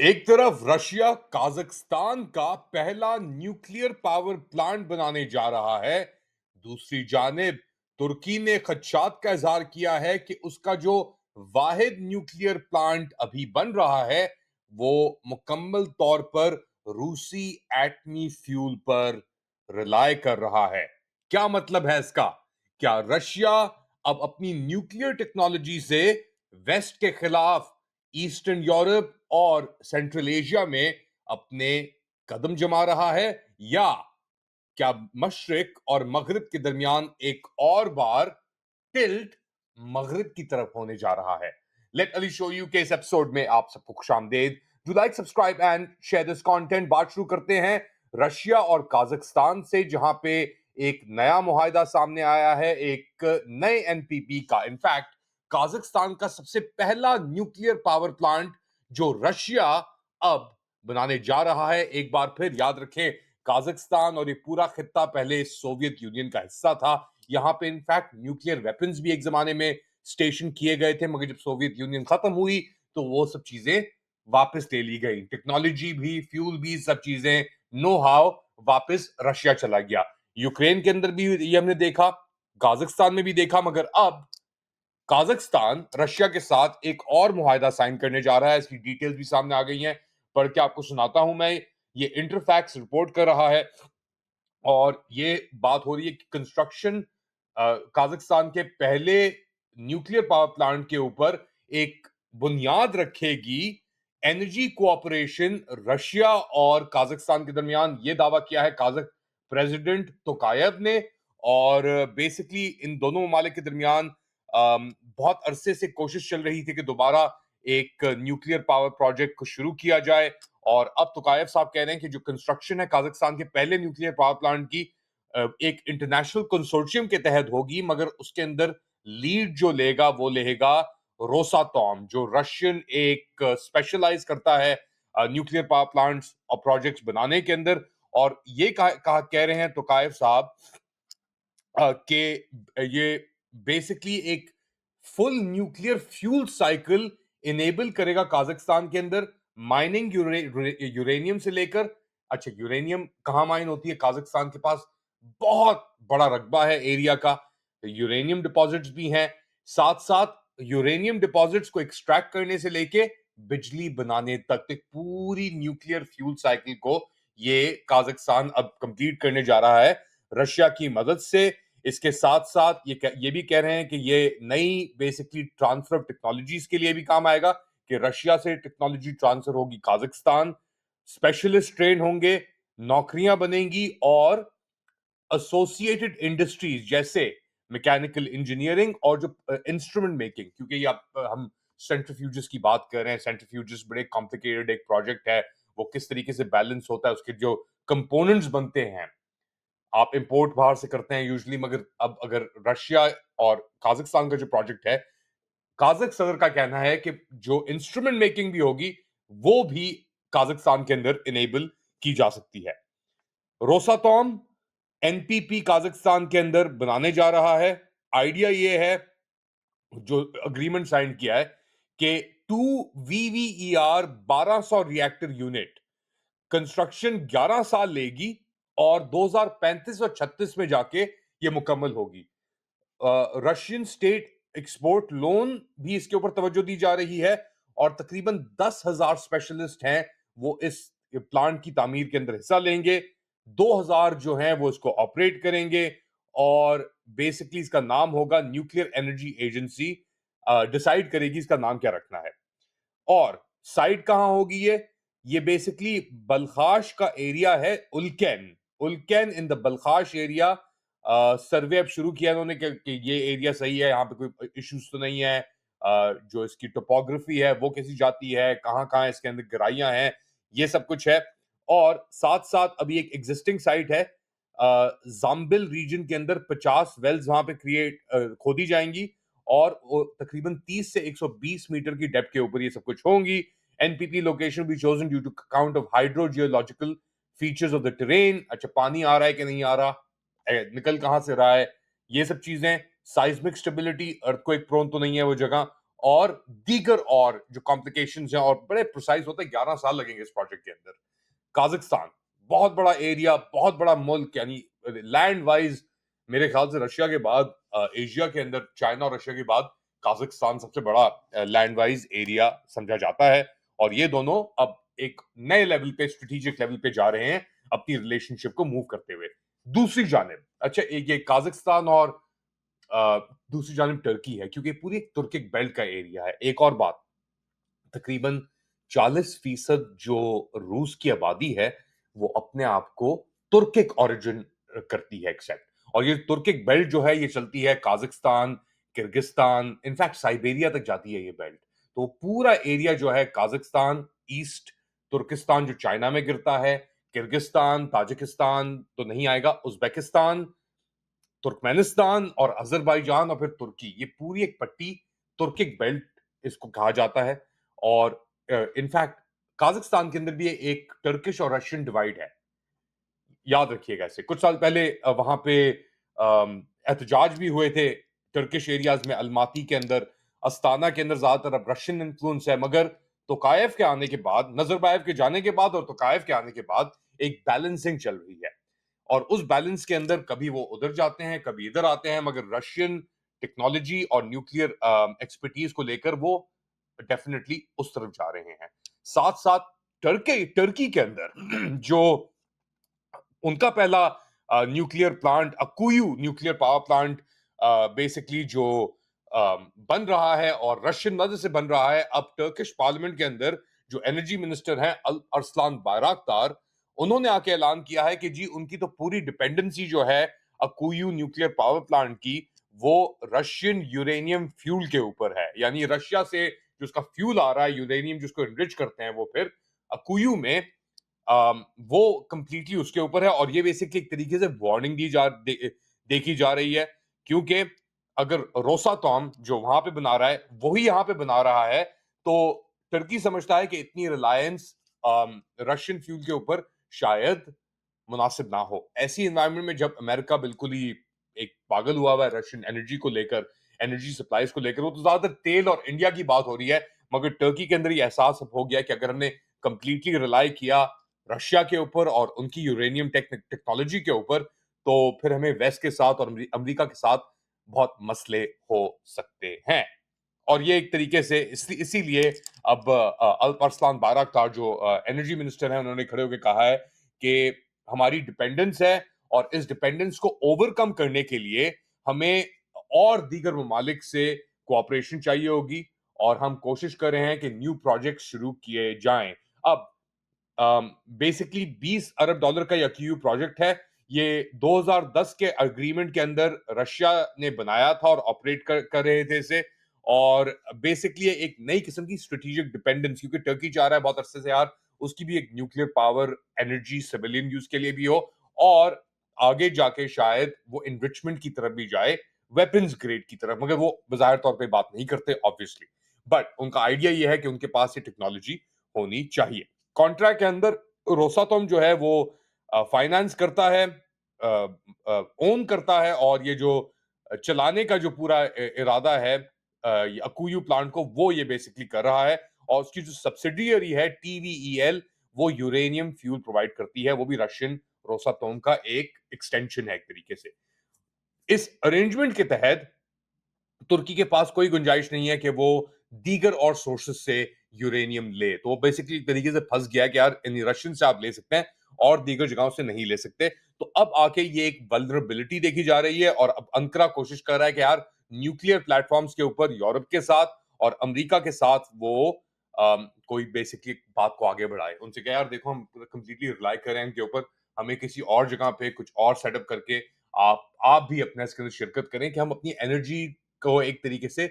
एक तरफ रशिया काजाकिस्तान का पहला न्यूक्लियर पावर प्लांट बनाने जा रहा है, दूसरी जानिब तुर्की ने खदशात का इजहार किया है कि उसका जो वाहिद न्यूक्लियर प्लांट अभी बन रहा है वो मुकम्मल तौर पर रूसी एटमी फ्यूल पर रिलाय कर रहा है। क्या मतलब है इसका? क्या रशिया अब अपनी न्यूक्लियर टेक्नोलॉजी से वेस्ट के खिलाफ ईस्टर्न यूरोप और सेंट्रल एशिया में अपने कदम जमा रहा है, या क्या मशरिक और मगरिब के दरमियान एक और बार टिल्ट मगरिब की तरफ होने जा रहा है? लेट अली शो यू के इस एपिसोड में आप सबको खुशामदेद। Do like, subscribe and share this content. बात शुरू करते हैं रशिया और काजाकिस्तान से, जहां पे एक नया मुआहिदा सामने आया है, एक नए एनपीपी का। इनफैक्ट काजाकिस्तान का सबसे पहला न्यूक्लियर पावर प्लांट जो रशिया अब बनाने जा रहा है। एक बार फिर याद रखें, काजाकिस्तान और ये पूरा खित्ता पहले सोवियत यूनियन का हिस्सा था। यहां पे इनफैक्ट न्यूक्लियर वेपन्स भी एक जमाने में स्टेशन किए गए थे, मगर जब सोवियत यूनियन खत्म हुई तो वो सब चीजें वापस ले ली गई। टेक्नोलॉजी भी, फ्यूल भी, सब चीजें, नो हाउ वापस रशिया चला गया। यूक्रेन के अंदर भी ये हमने देखा, काजाकिस्तान में भी देखा, मगर अब काजाकिस्तान रशिया के साथ एक और मुआहिदा साइन करने जा रहा है। इसकी डिटेल्स भी सामने आ गई हैं, पढ़ के आपको सुनाता हूं मैं। ये इंटरफैक्स रिपोर्ट कर रहा है और ये बात हो रही है कि कंस्ट्रक्शन काजाकिस्तान के पहले न्यूक्लियर पावर प्लांट के ऊपर एक बुनियाद रखेगी एनर्जी कोऑपरेशन रशिया और काजाकिस्तान के दरमियान। ये दावा किया है काजक प्रेसिडेंट तोकायव ने। और बेसिकली इन दोनों ममालिक के दरमियान बहुत अरसे से कोशिश चल रही थी कि दोबारा एक न्यूक्लियर पावर प्रोजेक्ट को शुरू किया जाए। और अब तुकायव साहब कह रहे हैं कि जो कंस्ट्रक्शन है काजाकिस्तान के पहले न्यूक्लियर पावर प्लांट की एक इंटरनेशनल कंसोर्शियम के तहत होगी, मगर उसके अंदर लीड जो लेगा वो लेगा रोसाटॉम, जो रशियन एक स्पेशलाइज करता है न्यूक्लियर पावर प्लांट्स और प्रोजेक्ट्स बनाने के अंदर। और ये कह रहे हैं तुकायव साहब कि ये बेसिकली एक full nuclear fuel cycle enable करेगा काजाकिस्तान के अंदर। माइनिंग यूरेनियम से लेकर, अच्छा यूरेनियम कहाँ माइन होती है? काजाकिस्तान के पास बहुत बड़ा रकबा है एरिया का, यूरेनियम डिपॉजिट्स भी हैं। साथ साथ यूरेनियम डिपॉजिट्स को एक्सट्रैक्ट करने से लेके बिजली बनाने तक, तो पूरी न्यूक्लियर फ्यूल साइकिल को ये काजाकिस्तान अब कंप्लीट करने जा रहा है रशिया की मदद से। इसके साथ साथ ये भी कह रहे हैं कि ये नई बेसिकली ट्रांसफर ऑफ टेक्नोलॉजीज के लिए भी काम आएगा, कि रशिया से टेक्नोलॉजी ट्रांसफर होगी काजाकिस्तान, स्पेशलिस्ट ट्रेन होंगे, नौकरियां बनेंगी और एसोसिएटेड इंडस्ट्रीज जैसे मैकेनिकल इंजीनियरिंग और जो इंस्ट्रूमेंट मेकिंग, क्योंकि ये हम सेंट्रीफ्यूजेस की बात कर रहे हैं। सेंट्रीफ्यूजेस बड़े कॉम्प्लिकेटेड एक प्रोजेक्ट है, वो किस तरीके से बैलेंस होता है, उसके जो कंपोनेंट्स बनते हैं आप इंपोर्ट बाहर से करते हैं यूजुअली, मगर अब अगर रशिया और काजाकिस्तान का जो प्रोजेक्ट है, काजक सदर का कहना है कि जो इंस्ट्रूमेंट मेकिंग भी होगी वो भी काजाकिस्तान के अंदर इनेबल की जा सकती है। रोसाटॉम एनपीपी काजाकिस्तान के अंदर बनाने जा रहा है। आइडिया ये है, जो अग्रीमेंट साइन किया है, कि 2 VVER 1200 रिएक्टर यूनिट कंस्ट्रक्शन 11 साल लेगी और 2035 और 36 में जाके ये मुकम्मल होगी। रशियन स्टेट एक्सपोर्ट लोन भी इसके ऊपर तवज्जो दी जा रही है और तकरीबन 10,000 स्पेशलिस्ट हैं वो इस प्लांट की तामीर के अंदर हिस्सा लेंगे। 2,000 जो हैं वो इसको ऑपरेट करेंगे और बेसिकली इसका नाम होगा न्यूक्लियर एनर्जी एजेंसी, डिसाइड करेगी इसका नाम क्या रखना है। और साइट कहां होगी ये बेसिकली बलखाश का एरिया है, उल्कैन। उल्कैन इन द बलखाश एरिया। सर्वे अब शुरू किया उन्होंने कि ये एरिया सही है, यहाँ पे कोई इश्यूज तो नहीं है। जो इसकी टोपोग्राफी है वो कैसी जाती है, कहाँ कहाँ इसके अंदर गहराइयां हैं, ये सब कुछ है। और साथ साथ अभी एक एग्जिस्टिंग साइट है जाम्बिल रीजन के अंदर, 50 वेल्स वहां पे खोदी जाएंगी और तकरीबन 30 से 120 मीटर की डेप्थ के ऊपर ये सब कुछ होंगी। एनपीपी लोकेशन भी chosen due to count of hydrogeological features of the terrain, अच्छा पानी आ रहा है कि नहीं आ रहा, निकल कहां से रहा है, ये सब चीजें, साइस्मिक स्टेबिलिटी, अर्थक्वेक प्रोन तो नहीं है वो जगह, और दीगर और जो कॉम्प्लिकेशंस हैं, और बड़े प्रिसाइज होते हैं, 11 साल लगेंगे इस प्रोजेक्ट के अंदर। काजाकिस्तान बहुत बड़ा एरिया, बहुत बड़ा मुल्क, यानी लैंड वाइज मेरे ख्याल से रशिया के बाद, एशिया के अंदर चाइना और रशिया के बाद काजाकिस्तान सबसे बड़ा लैंड वाइज एरिया समझा जाता है। और ये दोनों अब एक नए लेवल पे, स्ट्रेटेजिक लेवल पे जा रहे हैं अपनी रिलेशनशिप को मूव करते हुए। दूसरी जानिब, अच्छा एक ये काजाकिस्तान और दूसरी जानिब टर्की है, क्योंकि पूरी एक तुर्किक बेल्ट का एरिया है। एक और बात, तकरीबन 40% जो रूस की आबादी है वो अपने आप को तुर्किक ओरिजिन करती है एक्सेप्ट। और ये तुर्किक बेल्ट जो है ये चलती है काजाकिस्तान, किर्गिस्तान, इनफैक्ट साइबेरिया तक जाती है ये बेल्ट। तो पूरा एरिया जो है काजाकिस्तान, ईस्ट तुर्किस्तान जो चाइना में गिरता है, किर्गिस्तान, ताजिकिस्तान तो नहीं आएगा, उज्बेकिस्तान, तुर्कमेनिस्तान और अजरबैजान और फिर तुर्की, ये पूरी एक पट्टी तुर्किक बेल्ट इसको कहा जाता है। और इनफैक्ट काजाकिस्तान के अंदर भी एक टर्किश और रशियन डिवाइड है, याद रखिएगा इसे। कुछ साल पहले वहां पे एहतजाज भी हुए थे टर्किश एरियाज में, अलमाती के अंदर, अस्ताना के अंदर ज्यादातर अब रशियन इन्फ्लुएंस है, मगर तोकायव के आने के बाद, नजरबायव के जाने के बाद और तोकायव के आने के बाद एक बैलेंसिंग चल रही है। और उस बैलेंस के अंदर कभी वो उधर जाते हैं, कभी इधर आते हैं, मगर रशियन टेक्नोलॉजी और न्यूक्लियर एक्सपर्टीज को लेकर वो डेफिनेटली उस तरफ जा रहे हैं। साथ साथ टर्की टर्की के अंदर जो उनका पहला nuclear plant, Akkuyu nuclear power plant basically जो बन रहा है और रशियन मदद से बन रहा है, अब टर्किश पार्लियामेंट के अंदर जो एनर्जी मिनिस्टर हैं अरसलान बायराक्तार, उन्होंने आके ऐलान किया है कि जी उनकी तो पूरी डिपेंडेंसी जो है अकुयू न्यूक्लियर पावर प्लांट की, वो रशियन यूरेनियम फ्यूल के ऊपर है। यानी रशिया से जो उसका फ्यूल आ रहा है, यूरेनियम जिसको एनरिच करते हैं, वो फिर अकुयू में वो कंप्लीटली उसके ऊपर है। और ये बेसिकली एक तरीके से वार्निंग देखी जा रही है, क्योंकि अगर रोसाटॉम जो वहां पे बना रहा है वही यहाँ पे बना रहा है, तो टर्की समझता है कि इतनी रिलायंस रशियन फ्यूल के ऊपर शायद मुनासिब ना हो। ऐसी एनवायरनमेंट में जब अमेरिका बिल्कुल ही एक पागल हुआ है रशियन एनर्जी को लेकर, एनर्जी सप्लाईज को लेकर, वो तो ज्यादातर तेल और इंडिया की बात हो रही है, मगर टर्की के अंदर ये एहसास अब हो गया कि अगर हमने कंप्लीटली रिलाई किया रशिया के ऊपर और उनकी यूरेनियम टेक्नोलॉजी के ऊपर, तो फिर हमें वेस्ट के साथ और अमेरिका के साथ बहुत मसले हो सकते हैं। और ये एक तरीके से इसीलिए अब अल्प अरसलान बाराकतार जो एनर्जी मिनिस्टर हैं, उन्होंने खड़े होकर कहा है कि हमारी डिपेंडेंस है और इस डिपेंडेंस को ओवरकम करने के लिए हमें और दीगर ममालिक से कोऑपरेशन चाहिए होगी, और हम कोशिश कर रहे हैं कि न्यू प्रोजेक्ट शुरू किए जाएं। अब बेसिकली 20 अरब डॉलर का यकीयू प्रोजेक्ट है। ये 2010 के अग्रीमेंट के अंदर रशिया ने बनाया था और ऑपरेट कर रहे थे इसे। और बेसिकली एक नई किस्म की स्ट्रेटेजिक डिपेंडेंस, क्योंकि टर्की चाह रहा है बहुत अरसे से यार उसकी भी एक nuclear power energy civilian use के लिए भी हो, और आगे जाके शायद वो इनरिचमेंट की तरफ भी जाए, वेपन्स ग्रेड की तरफ, मगर वो बाहर तौर पे बात नहीं करते ऑब्वियसली। बट उनका आइडिया ये है कि उनके पास ये टेक्नोलॉजी होनी चाहिए। कॉन्ट्रैक्ट के अंदर रोसातोम जो है वो फाइनेंस करता है, ओन करता है, और ये जो चलाने का जो पूरा इरादा है अकुयू प्लांट को, वो ये बेसिकली कर रहा है। और उसकी जो सब्सिडियरी है टीवीईएल, वो यूरेनियम फ्यूल प्रोवाइड करती है, वो भी रशियन रोसातोम का एक एक्सटेंशन है एक तरीके से। इस अरेंजमेंट के तहत तुर्की के पास कोई गुंजाइश नहीं है कि वो दीगर और सोर्सेस से यूरेनियम ले। तो वो बेसिकली एक तरीके से फंस गया कि यार इन रशियन से आप ले सकते हैं और दीगर जगहों से नहीं ले सकते। तो अब आके ये एक वल्नरेबिलिटी देखी जा रही है, और अब अंकरा कोशिश कर रहा है कि यार न्यूक्लियर प्लेटफॉर्म्स के ऊपर यूरोप के साथ और अमेरिका के साथ वो कोई बेसिकली बात को आगे बढ़ाए। उनसे कहा यार देखो हम कंप्लीटली रिलाई कर रहे हैं इनके ऊपर, हमें किसी और जगह पे कुछ और सेटअप करके आप भी अपने इसके अंदर शिरकत करें, कि हम अपनी एनर्जी को एक तरीके से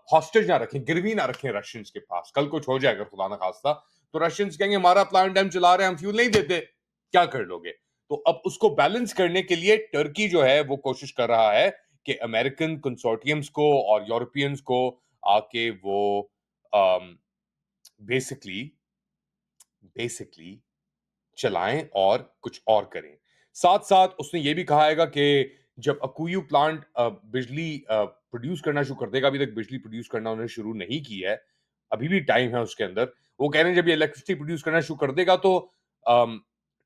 हॉस्टेज ना रखें, गिरवी ना रखें रशियंस के पास। कल कुछ हो जाए अगर खुदा ना खास्ता, तो रशियंस कहेंगे हमारा प्लांट हम चला रहे हैं, हम फ्यूल नहीं देते, क्या कर लोगे। तो अब उसको बैलेंस करने के लिए टर्की जो है वो कोशिश कर रहा है कि अमेरिकन कंसोर्टियम्स को और यूरोपियंस को आके वो बेसिकली बेसिकली चलाएं और कुछ और करें। साथ-साथ उसने ये भी कहा हैगा कि जब अकुयू प्लांट बिजली प्रोड्यूस करना शुरू कर देगा, अभी तक बिजली प्रोड्यूस करना उन्होंने शुरू नहीं की है, अभी भी टाइम है उसके अंदर। वो कह रहे हैं जब ये इलेक्ट्रिसिटी प्रोड्यूस करना शुरू कर देगा तो अम,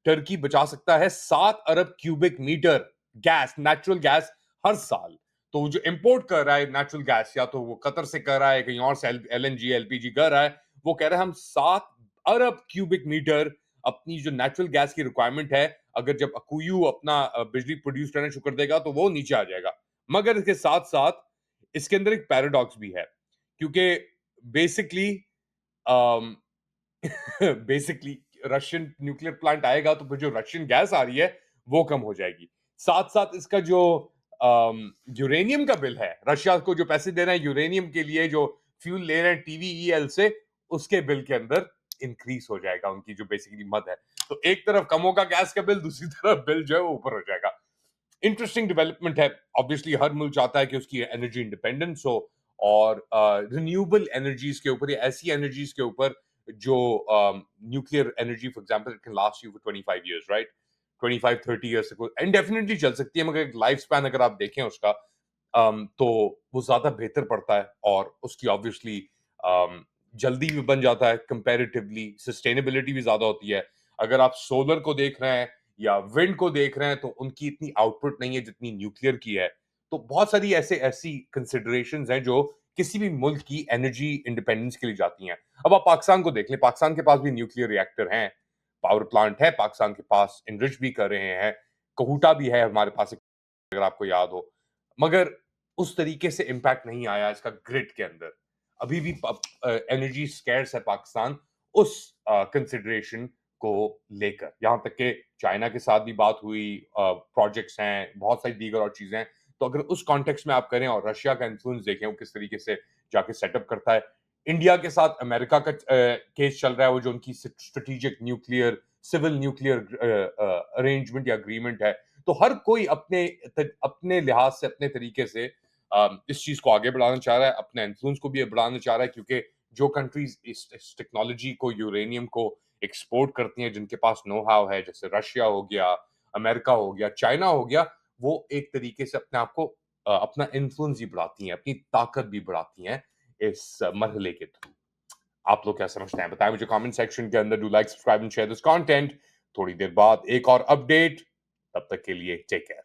टर्की बचा सकता है 7 अरब cubic metre gas, natural gas हर साल। तो वो जो इंपोर्ट कर रहा है नेचुरल गैस, या तो वो कतर से कर रहा है, कहीं और से एलएनजी, एलपीजी कर रहा है, वो कह रहा है हम 7 अरब क्यूबिक मीटर अपनी जो नेचुरल गैस की रिक्वायरमेंट है, अगर जब अकुयू अपना बिजली प्रोड्यूस करना शुरू कर देगा तो वो नीचे आ जाएगा। मगर इसके साथ-साथ इसके अंदर एक पैराडॉक्स भी है, क्योंकि बेसिकली अम, बेसिकली रशियन न्यूक्लियर प्लांट आएगा तो फिर जो रशियन गैस आ रही है वो कम हो जाएगी। साथ-साथ इसका जो यूरेनियम का बिल है, रशिया को जो पैसे दे रहे हैं यूरेनियम के लिए, जो फ्यूल ले रहे हैं टीवीईएल से, उसके बिल के अंदर इंक्रीज हो जाएगा उनकी जो बेसिकली मद है। तो एक तरफ कम होगा गैस का बिल, दूसरी तरफ बिल जो है वो ऊपर हो जाएगा। इंटरेस्टिंग डेवलपमेंट है। ऑब्वियसली हर मुल्क चाहता है कि उसकी एनर्जी इंडिपेंडेंस हो, और रिन्यूएबल एनर्जीज के ऊपर या ऐसी एनर्जीज के ऊपर जो nuclear energy for example can last you for 25 years, right? 25 30 years तक इंडेफिनिटली चल सकती है, मगर एक लाइफ स्पैन अगर आप देखें उसका, तो वो ज्यादा बेहतर पड़ता है, और उसकी ऑब्वियसली जल्दी भी बन जाता है, कंपैरेटिवली सस्टेनेबिलिटी भी ज्यादा होती है। अगर आप सोलर को देख रहे हैं या विंड को देख रहे हैं तो उनकी इतनी आउटपुट नहीं है जितनी न्यूक्लियर की है। तो बहुत सारी ऐसी कंसिडरेशंस हैं जो किसी भी मुल्क की एनर्जी इंडिपेंडेंस के लिए जाती हैं। अब आप पाकिस्तान को देख लें, पाकिस्तान के पास भी न्यूक्लियर रिएक्टर हैं, पावर प्लांट है पाकिस्तान के पास, एनरिच भी कर रहे हैं, कहूटा भी है हमारे पास, अगर आपको याद हो। मगर उस तरीके से इम्पैक्ट नहीं आया इसका ग्रिड के अंदर। अभी भी एनर्जी स्कैर्स है पाकिस्तान उस कंसिडरेशन को लेकर। यहां तक कि चाइना के साथ भी बात हुई, प्रोजेक्ट्स हैं, बहुत सारी दीगर और चीजें हैं। तो अगर उस कॉन्टेक्स्ट में आप करें और रशिया का इन्फ्लुएंस देखें वो किस तरीके से जाके सेटअप करता है, इंडिया के साथ अमेरिका का केस चल रहा है, वो जो उनकी strategic nuclear civil nuclear arrangement या अग्रीमेंट है। तो हर कोई अपने लिहाज से, अपने तरीके से इस चीज को आगे बढ़ाना चाह रहा है, अपने इन्फ्लुएंस को भी बढ़ाना चाह रहा है, क्योंकि जो कंट्रीज इस टेक्नोलॉजी को, यूरेनियम को एक्सपोर्ट करती हैं, जिनके पास नो हाउ है, जैसे रशिया हो गया, अमेरिका हो गया, चाइना हो गया, वो एक तरीके से अपने आप को अपना इन्फ्लुएंस भी बढ़ाती हैं, अपनी ताकत भी बढ़ाती हैं इस मरहले के थ्रू। आप लोग क्या समझते हैं बताएं मुझे कमेंट सेक्शन के अंदर। Do like, subscribe and share this content. थोड़ी देर बाद एक और अपडेट, तब तक के लिए टेक केयर।